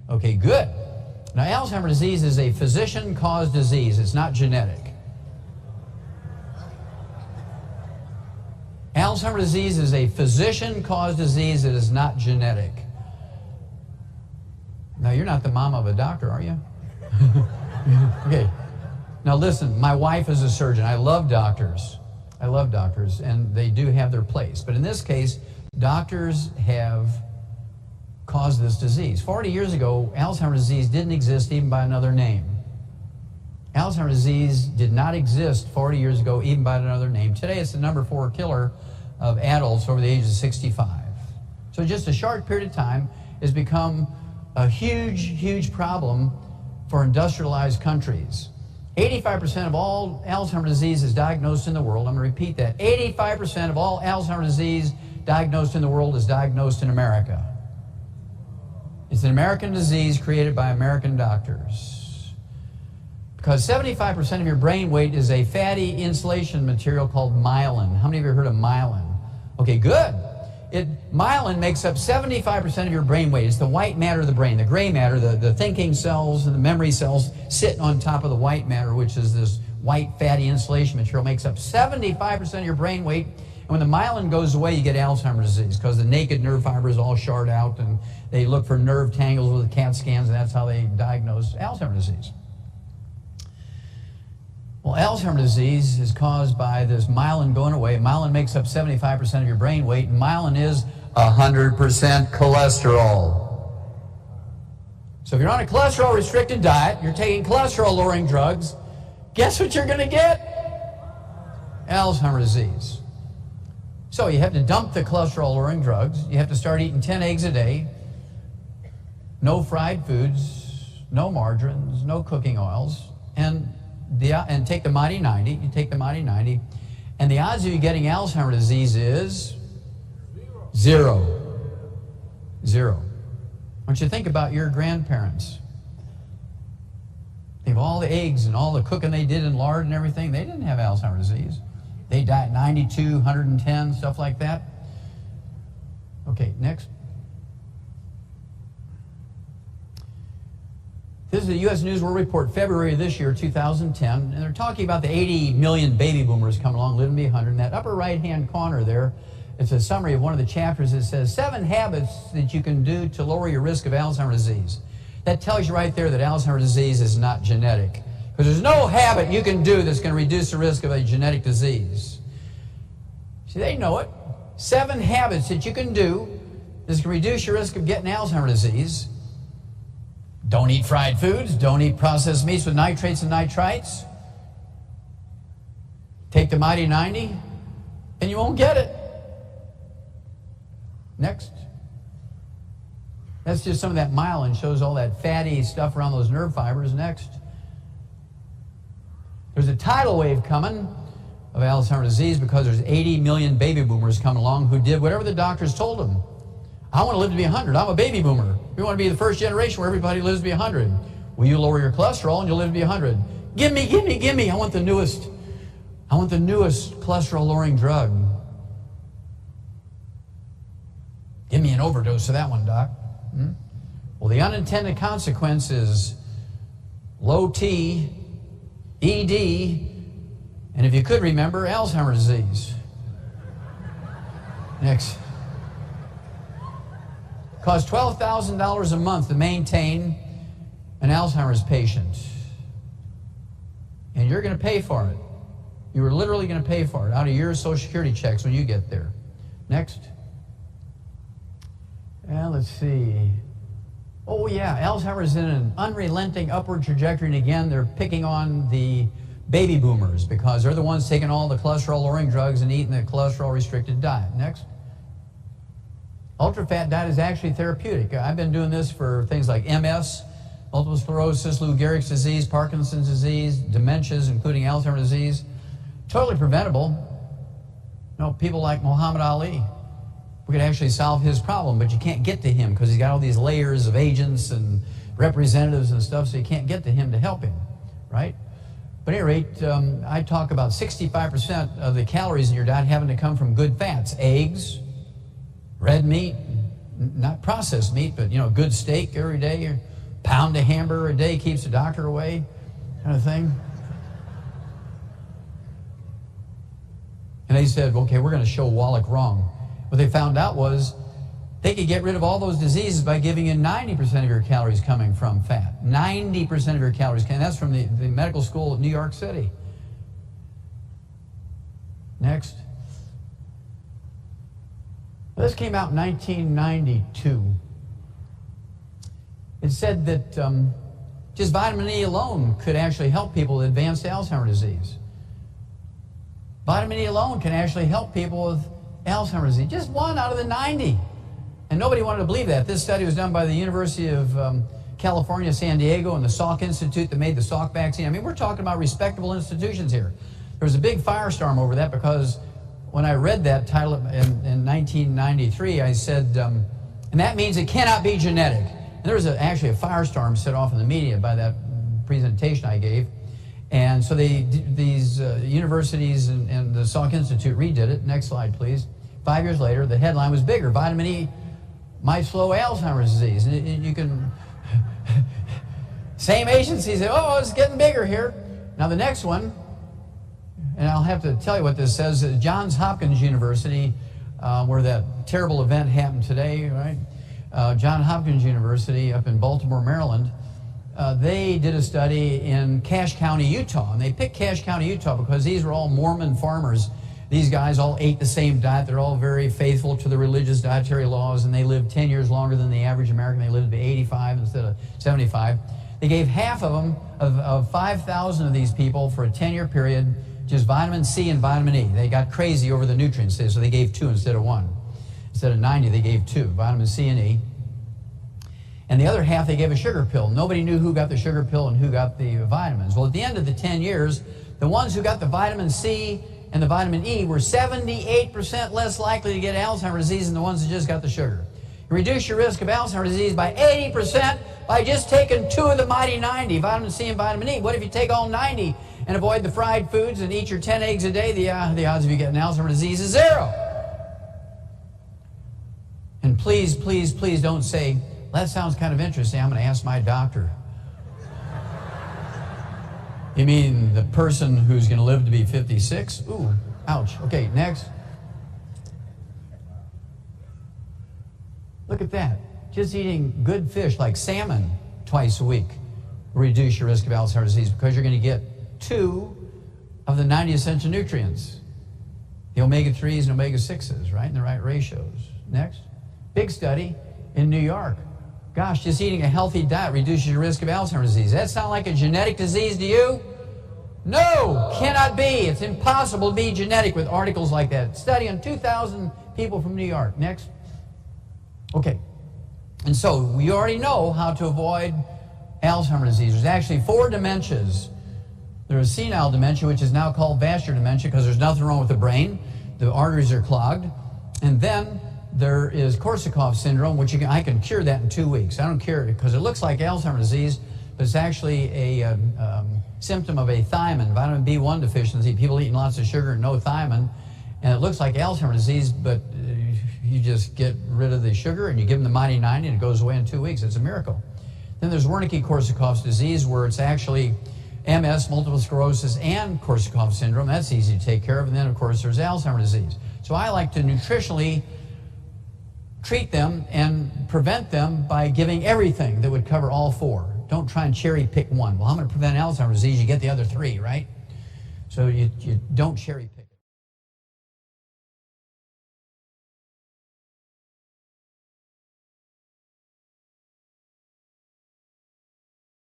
Okay, good. Now, Alzheimer's disease is a physician-caused disease. It's not genetic. Alzheimer's disease is a physician-caused disease. It is not genetic. Now, you're not the mom of a doctor, are you? Okay. Now, listen, my wife is a surgeon. I love doctors. I love doctors, and they do have their place. But in this case, doctors have caused this disease. 40 years ago, Alzheimer's disease didn't exist even by another name. Alzheimer's disease did not exist 40 years ago even by another name. Today, it's the number 4 killer of adults over the age of 65. So just a short period of time, it's become a huge, huge problem for industrialized countries. 85% of all Alzheimer's disease is diagnosed in the world. I'm going to repeat that. 85% of all Alzheimer's disease diagnosed in the world is diagnosed in America. It's an American disease created by American doctors. Because 75% of your brain weight is a fatty insulation material called myelin. How many of you have heard of myelin? Okay, good. Myelin makes up 75% of your brain weight. It's the white matter of the brain, the gray matter, the thinking cells and the memory cells sitting on top of the white matter, which is this white fatty insulation material, makes up 75% of your brain weight. And when the myelin goes away, you get Alzheimer's disease because the naked nerve fibers all shard out, and they look for nerve tangles with the CAT scans, and that's how they diagnose Alzheimer's disease. Well, Alzheimer's disease is caused by this myelin going away. Myelin makes up 75% of your brain weight, and myelin is 100% cholesterol. So if you're on a cholesterol-restricted diet, you're taking cholesterol-lowering drugs, guess what you're going to get? Alzheimer's disease. So you have to dump the cholesterol-lowering drugs. You have to start eating 10 eggs a day, no fried foods, no margarines, no cooking oils, and take the Mighty 90. You take the Mighty 90, and the odds of you getting Alzheimer's disease is zero. Zero. Why don't you think about your grandparents? Think of all the eggs and all the cooking they did in lard and everything. They didn't have Alzheimer's disease. They died at 92, 110, stuff like that. Okay, next. This is the U.S. News World Report, February of this year, 2010, and they're talking about the 80 million baby boomers coming along, living to be 100. In that upper right-hand corner there, it's a summary of one of the chapters. It says 7 habits that you can do to lower your risk of Alzheimer's disease. That tells you right there that Alzheimer's disease is not genetic. Because there's no habit you can do that's going to reduce the risk of a genetic disease. See, they know it. 7 habits that you can do that's going to reduce your risk of getting Alzheimer's disease. Don't eat fried foods. Don't eat processed meats with nitrates and nitrites. Take the Mighty 90, and you won't get it. Next. That's just some of that myelin. Shows all that fatty stuff around those nerve fibers. Next. There's a tidal wave coming of Alzheimer's disease because there's 80 million baby boomers coming along who did whatever the doctors told them. I want to live to be 100. I'm a baby boomer. We want to be the first generation where everybody lives to be 100. Will you lower your cholesterol and you'll live to be 100? Give me, give me, give me. I want the newest cholesterol-lowering drug. Give me an overdose of that one, Doc. Well, the unintended consequence is low T, ED, and if you could remember, Alzheimer's disease. Next. Costs $12,000 a month to maintain an Alzheimer's patient. And you're going to pay for it. You are literally going to pay for it out of your Social Security checks when you get there. Next. And let's see. Oh yeah, Alzheimer's is in an unrelenting upward trajectory, and again, they're picking on the baby boomers because they're the ones taking all the cholesterol-lowering drugs and eating the cholesterol-restricted diet. Next. Ultra-fat diet is actually therapeutic. I've been doing this for things like MS, multiple sclerosis, Lou Gehrig's disease, Parkinson's disease, dementias, including Alzheimer's disease. Totally preventable. You know, people like Muhammad Ali, we could actually solve his problem, but you can't get to him because he's got all these layers of agents and representatives and stuff, so you can't get to him to help him, right? But at any rate, I talk about 65% of the calories in your diet having to come from good fats. Eggs, red meat, not processed meat, but, you know, good steak every day, pound of hamburger a day keeps the doctor away kind of thing. And they said, okay, we're going to show Wallach wrong. What they found out was they could get rid of all those diseases by giving you 90% of your calories coming from fat. 90% of your calories, and that's from the medical school of New York City. Next. This came out in 1992. It said that just vitamin E alone could actually help people with advanced Alzheimer's disease. Vitamin E alone can actually help people with Alzheimer's disease. Just 1 out of the 90. And nobody wanted to believe that. This study was done by the University of California, San Diego, and the Salk Institute that made the Salk vaccine. I mean, we're talking about respectable institutions here. There was a big firestorm over that because when I read that title in 1993, I said, and that means it cannot be genetic. And there was actually a firestorm set off in the media by that presentation I gave. And so these universities and the Salk Institute redid it. Next slide, please. 5 years later, the headline was bigger. Vitamin E might slow Alzheimer's disease. And you can, same agency said, oh, it's getting bigger here. Now the next one, and I'll have to tell you what this says, Johns Hopkins University, where that terrible event happened today, right? Johns Hopkins University up in Baltimore, Maryland, they did a study in Cache County, Utah. And they picked Cache County, Utah because these were all Mormon farmers. These guys all ate the same diet. They're all very faithful to the religious dietary laws, and they lived 10 years longer than the average American. They lived to be 85 instead of 75. They gave half of them, of 5,000 of these people for a 10-year period, just vitamin C and vitamin E. They got crazy over the nutrients, so they gave 2 instead of 1. Instead of 90, they gave 2, vitamin C and E. And the other half, they gave a sugar pill. Nobody knew who got the sugar pill and who got the vitamins. Well, at the end of the 10 years, the ones who got the vitamin C and the vitamin E were 78% less likely to get Alzheimer's disease than the ones that just got the sugar. You reduce your risk of Alzheimer's disease by 80% by just taking 2 of the mighty 90, vitamin C and vitamin E. What if you take all 90 and avoid the fried foods and eat your 10 eggs a day? The odds of you getting Alzheimer's disease is 0. And please, please, please don't say, well, that sounds kind of interesting. I'm going to ask my doctor. You mean the person who's going to live to be 56? Ooh, ouch. Okay, next. Look at that. Just eating good fish like salmon twice a week will reduce your risk of Alzheimer's disease because you're going to get 2 of the 90 essential nutrients. The omega-3s and omega-6s, right, in the right ratios. Next. Big study in New York. Gosh, just eating a healthy diet reduces your risk of Alzheimer's disease. Does that sound like a genetic disease to you? No, cannot be. It's impossible to be genetic with articles like that. Study on 2,000 people from New York. Next. Okay. And so we already know how to avoid Alzheimer's disease. There's actually 4 dementias. There's senile dementia, which is now called vascular dementia because there's nothing wrong with the brain. The arteries are clogged. And then there is Korsakoff syndrome, which I can cure that in 2 weeks. I don't cure it because it looks like Alzheimer's disease, but it's actually a symptom of a thiamine, vitamin B1 deficiency. People eating lots of sugar and no thiamine. And it looks like Alzheimer's disease, but you just get rid of the sugar and you give them the mighty 90 and it goes away in 2 weeks. It's a miracle. Then there's Wernicke-Korsakoff's disease, where it's actually MS, multiple sclerosis, and Korsakoff syndrome. That's easy to take care of. And then, of course, there's Alzheimer's disease. So I like to nutritionally treat them and prevent them by giving everything that would cover all 4. Don't try and cherry pick one. Well, I'm going to prevent Alzheimer's disease. You get the other 3, right? So you don't cherry pick it.